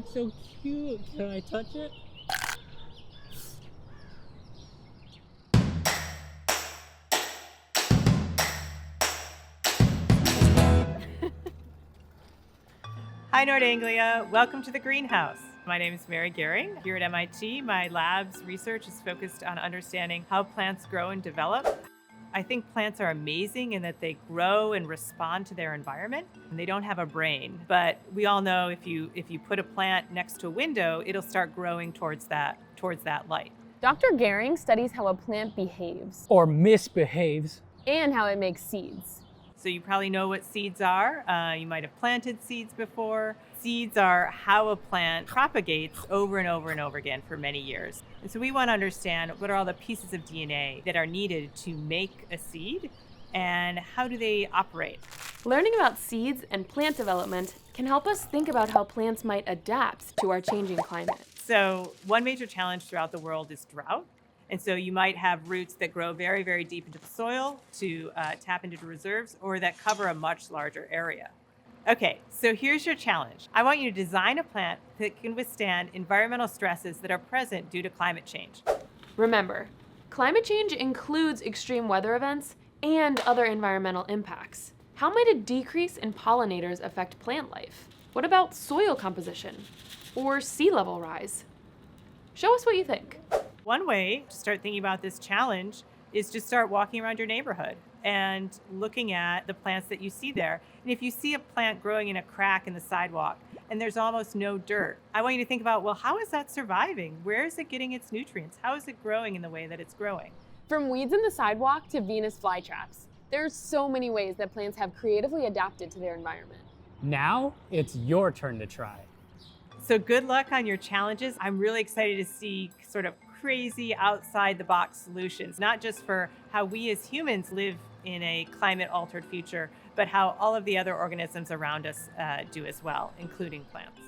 it's so cute. Can I touch it? Hi, Nord Anglia. Welcome to the greenhouse. My name is Mary Gehring. Here at MIT, my lab's research is focused on understanding how plants grow and develop. I think plants are amazing in that they grow and respond to their environment, and they don't have a brain. But we all know if you put a plant next to a window, it'll start growing towards that light. Dr. Gehring studies how a plant behaves Or misbehaves. and how it makes seeds. So you probably know what seeds are. You might have planted seeds before. Seeds are how a plant propagates over and over and over again for many years. And so we want to understand what are all the pieces of DNA that are needed to make a seed and how do they operate? Learning about seeds and plant development can help us think about how plants might adapt to our changing climate. So one major challenge throughout the world is drought. And so you might have roots that grow very, very deep into the soil to tap into the reserves, or that cover a much larger area. Okay, so here's your challenge. I want you to design a plant that can withstand environmental stresses that are present due to climate change. Remember, climate change includes extreme weather events and other environmental impacts. How might a decrease in pollinators affect plant life? What about soil composition or sea level rise? Show us what you think. One way to start thinking about this challenge is to start walking around your neighborhood and looking at the plants that you see there. And if you see a plant growing in a crack in the sidewalk and there's almost no dirt, I want you to think about, well, how is that surviving? Where is it getting its nutrients? How is it growing in the way that it's growing? From weeds in the sidewalk to Venus flytraps, there's so many ways that plants have creatively adapted to their environment. Now it's your turn to try. So good luck on your challenges. I'm really excited to see sort of crazy outside the box solutions, not just for how we as humans live in a climate altered future, but how all of the other organisms around us do as well, including plants.